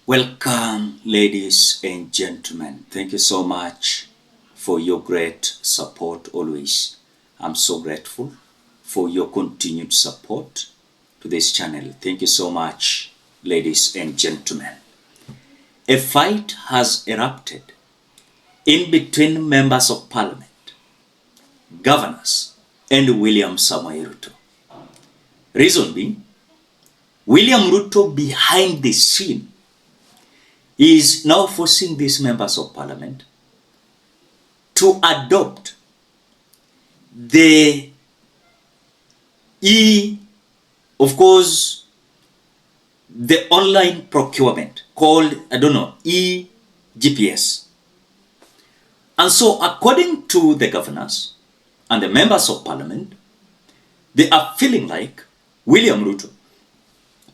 Welcome, ladies and gentlemen. Thank you so much for your great support always. I'm so grateful for your continued support to this channel. Thank you so much, ladies and gentlemen. A fight has erupted in between members of parliament, governors, and William Samoei Ruto. Reason being, William Ruto behind the scene is now forcing these members of parliament to adopt the the online procurement called, E-GPS. And so according to the governors and the members of parliament, they are feeling like William Ruto,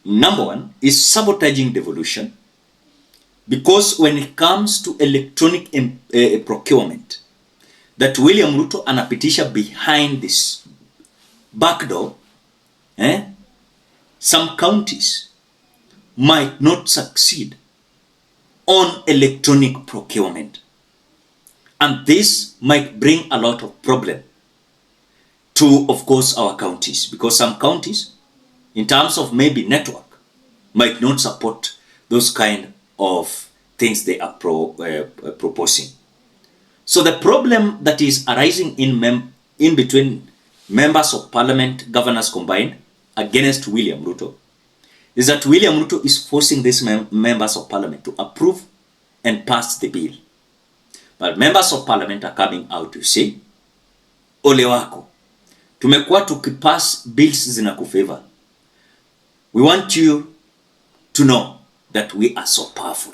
number one, is sabotaging devolution, because when it comes to electronic procurement, that William Ruto anapitisha behind this back door, some counties might not succeed on electronic procurement. And this might bring a lot of problem to, of course, our counties, because some counties, in terms of maybe network, might not support those kind of things they are proposing. So the problem that is arising in between members of parliament, governors combined, against William Ruto, is that William Ruto is forcing these members of parliament to approve and pass the bill. But members of parliament are coming out to say, ole wako, tumekuwa tukipass bills zinakufavor. We want you to know that we are so powerful.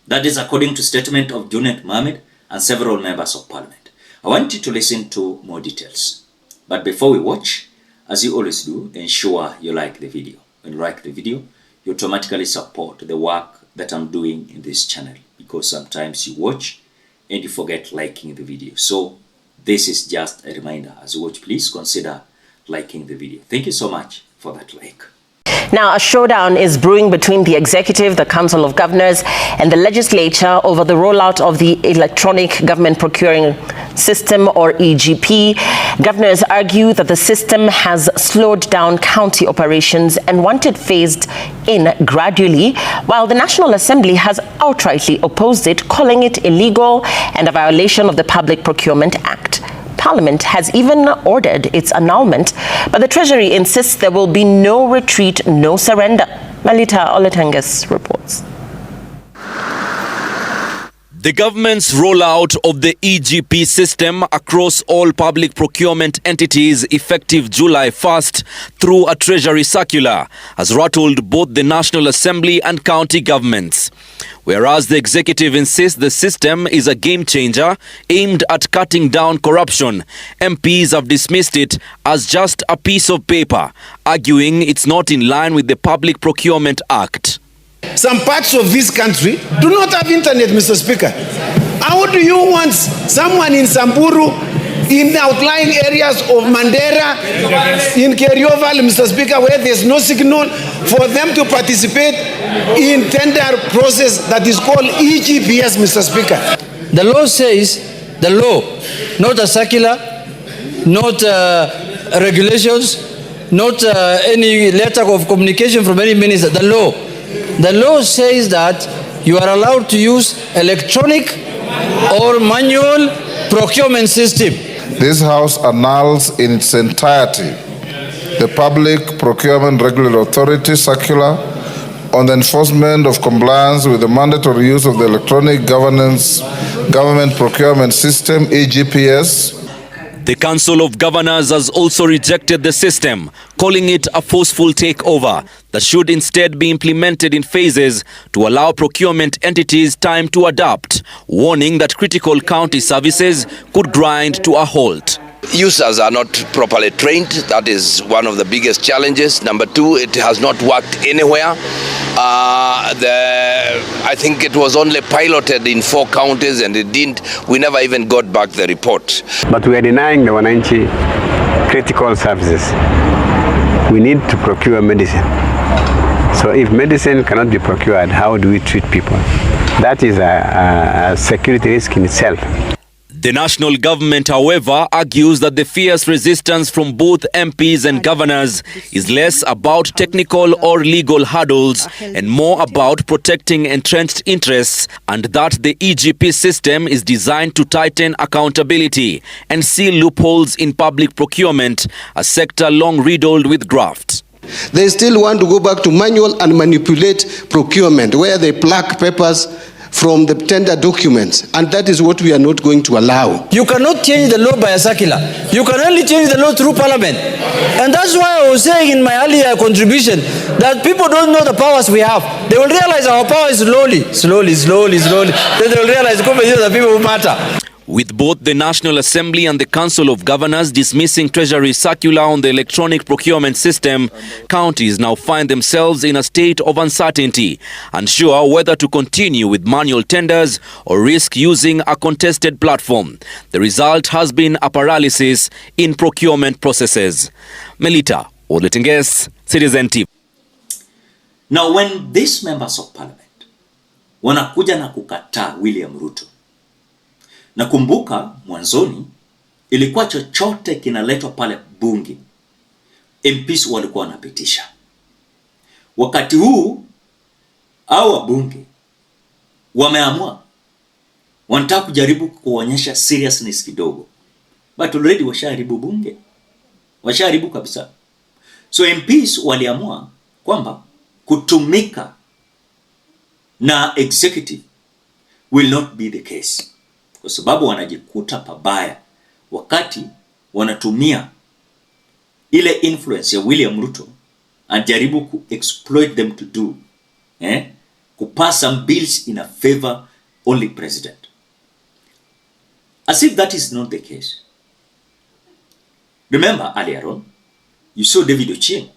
That is according to statement of Junet Mohammed and several members of parliament. I want you to listen to more details. But before we watch, as you always do, ensure you like the video. When you like the video, you automatically support the work that I'm doing in this channel, because sometimes you watch and you forget liking the video. So this is just a reminder. As you watch, please consider liking the video. Thank you so much for that like. Now, a showdown is brewing between the executive, the Council of Governors, and the legislature over the rollout of the Electronic Government Procuring System, or EGP. Governors argue that the system has slowed down county operations and want it phased in gradually, while the National Assembly has outrightly opposed it, calling it illegal and a violation of the Public Procurement Act. Parliament has even ordered its annulment, but the Treasury insists there will be no retreat, no surrender. Malita Oletenges reports. The government's rollout of the EGP system across all public procurement entities effective July 1st through a Treasury circular has rattled both the National Assembly and county governments. Whereas the executive insists the system is a game changer aimed at cutting down corruption, MPs have dismissed it as just a piece of paper, arguing it's not in line with the Public Procurement Act. Some parts of this country do not have internet, Mr. Speaker. How do you want someone in Samburu, in the outlying areas of Mandera, in Kerioval, Mr. Speaker, where there's no signal, for them to participate in tender process that is called EGPS, Mr. Speaker? The law says, the law, not a circular, not regulations, not any letter of communication from any minister, the law. The law says that you are allowed to use electronic or manual procurement system. This House annuls in its entirety the Public Procurement Regulatory Authority Circular on the enforcement of compliance with the mandatory use of the Electronic Government Procurement System, EGPS. The Council of Governors has also rejected the system, calling it a forceful takeover that should instead be implemented in phases to allow procurement entities time to adapt, warning that critical county services could grind to a halt. Users are not properly trained. That is one of the biggest challenges. Number two, it has not worked anywhere. I think it was only piloted in 4 counties and we never even got back the report. But we are denying the wananchi critical services. We need to procure medicine. So if medicine cannot be procured, how do we treat people? That is a security risk in itself. The national government, however, argues that the fierce resistance from both MPs and governors is less about technical or legal hurdles and more about protecting entrenched interests, and that the EGP system is designed to tighten accountability and seal loopholes in public procurement, a sector long riddled with graft. They still want to go back to manual and manipulate procurement, where they pluck papers from the tender documents, and that is what we are not going to allow. You cannot change the law by a circular. You can only change the law through parliament. And that's why I was saying in my earlier contribution that people don't know the powers we have. They will realize our power is slowly. Then they will realize these are the people who matter. With both the National Assembly and the Council of Governors dismissing Treasury circular on the electronic procurement system, counties now find themselves in a state of uncertainty, unsure whether to continue with manual tenders or risk using a contested platform. The result has been a paralysis in procurement processes. Melita Oletenges, Citizen TV. Now when these members of parliament wanakuja na kukataa William Ruto, nakumbuka mwanzoni ilikuwa chochote kinaletwa pale bunge, MPs walikuwa wanapitisha. Wakati huu hao wabunge wameamua wanataka kujaribu kuonyesha seriousness kidogo, but already washaharibu bunge, washaharibu kabisa. So MPs waliamua kwamba kutumika na executive will not be the case, kwa sababu wanajikuta pabaya wakati wanatumia ile influence ya William Ruto anajaribu ku-exploit them to do kupass some bills in a favor only president, as if that is not the case. Remember earlier on, you saw David Ochieng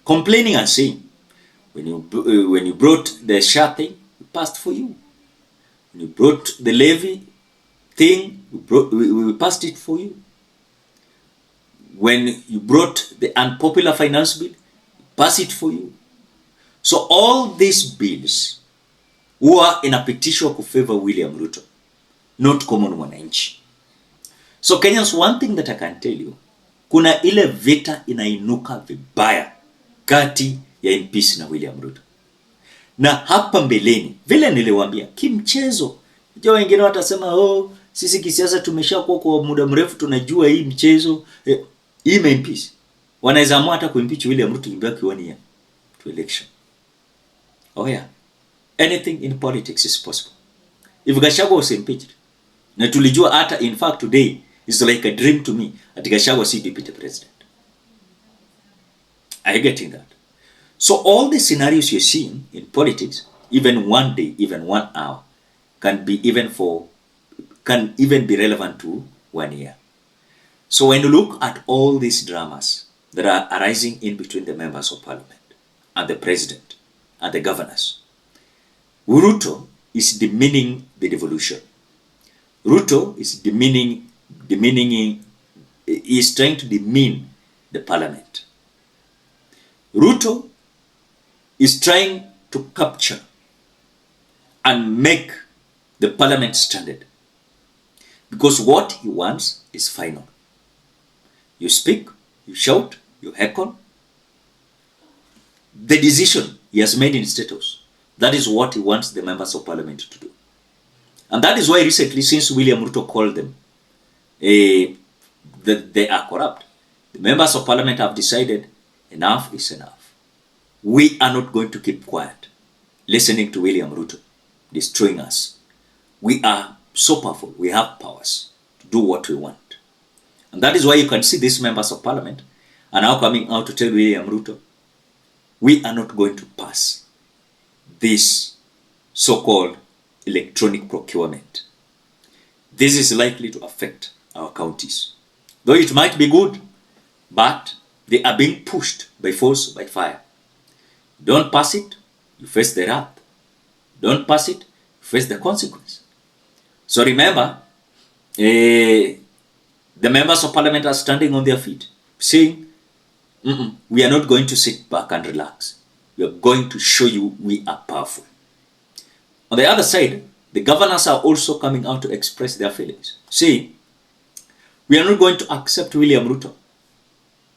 complaining and saying, when you brought the SHA thing, we passed for you. When you brought the levy thing, we passed it for you. When you brought the unpopular finance bill, we passed it for you. So all these bills were in a petition to favor William Ruto, not common mwananchi. So Kenyans, one thing that I can tell you, kuna ile vita inainuka vibaya kati ya MPs na William Ruto. Na hapa mbeleni, vile niliwaambia, kimchezo. Unajua wengine watasema, sisi kisiasa tumeshakuwa kwa muda mrefu tunajua hii mchezo. Hii MPs wanaweza amua hata kuimpeach William Ruto ibaki 1 year to election. Oh yeah. Anything in politics is possible. If Gachagua was impeached, na tulijua hata in fact today is like a dream to me that Gachagua see deputy president. Are you getting that? So all the scenarios you're seeing in politics, even one day, even 1 hour, can even be relevant to 1 year. So when you look at all these dramas that are arising in between the members of parliament and the president and the governors, Ruto is demeaning the devolution. Ruto is is trying to demean the parliament. Ruto is trying to capture and make the parliament standard, because what he wants is final. You speak, you shout, you heckle. The decision he has made in status, that is what he wants the members of parliament to do. And that is why recently, since William Ruto called them that they are corrupt, the members of parliament have decided enough is enough. We are not going to keep quiet, listening to William Ruto destroying us. We are so powerful. We have powers to do what we want. And that is why you can see these members of parliament are now coming out to tell William Ruto, we are not going to pass this so-called electronic procurement. This is likely to affect our counties. Though it might be good, but they are being pushed by force, by fire. Don't pass it, you face the wrath. Don't pass it, you face the consequence. So remember, the members of parliament are standing on their feet, saying, we are not going to sit back and relax. we are going to show you we are powerful. On the other side, the governors are also coming out to express their feelings. See, we are not going to accept William Ruto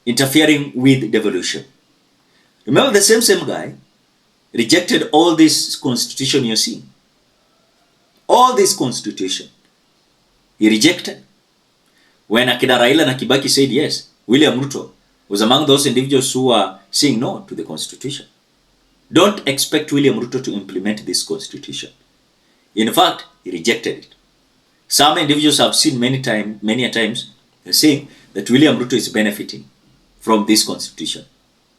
interfering with devolution. Remember, the same guy rejected all this constitution you're seeing. All this constitution. He rejected. When Akina Raila and Kibaki said yes, William Ruto was among those individuals who are saying no to the constitution. Don't expect William Ruto to implement this constitution. In fact, he rejected it. Some individuals have seen many a times saying that William Ruto is benefiting from this constitution.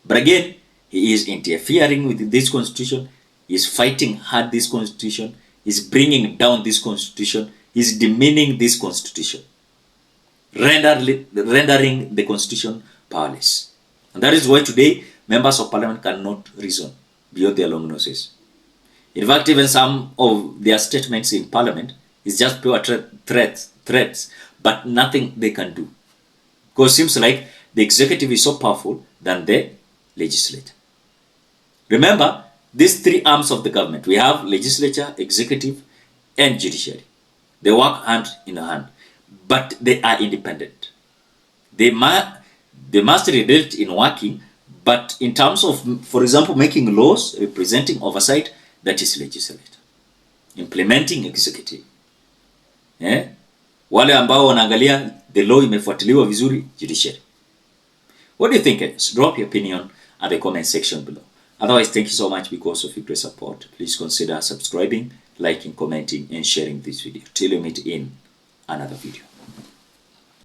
But again, he is interfering with this constitution. He is fighting hard this constitution. He is bringing down this constitution. He is demeaning this constitution, rendering the constitution powerless. And that is why today members of parliament cannot reason beyond their long noses. In fact, even some of their statements in parliament is just pure threats, but nothing they can do. Because it seems like the executive is so powerful than the legislature. Remember, these three arms of the government, we have legislature, executive, and judiciary. They work hand in hand, but they are independent. They must relate in working, but in terms of, for example, making laws, representing oversight, that is legislature. Implementing executive. Wale ambao wanaangalia the law imefuatiliwa vizuri, judiciary. What do you think? Drop your opinion at the comment section below. Otherwise, thank you so much because of your great support. Please consider subscribing, liking, commenting, and sharing this video. Till we meet in another video.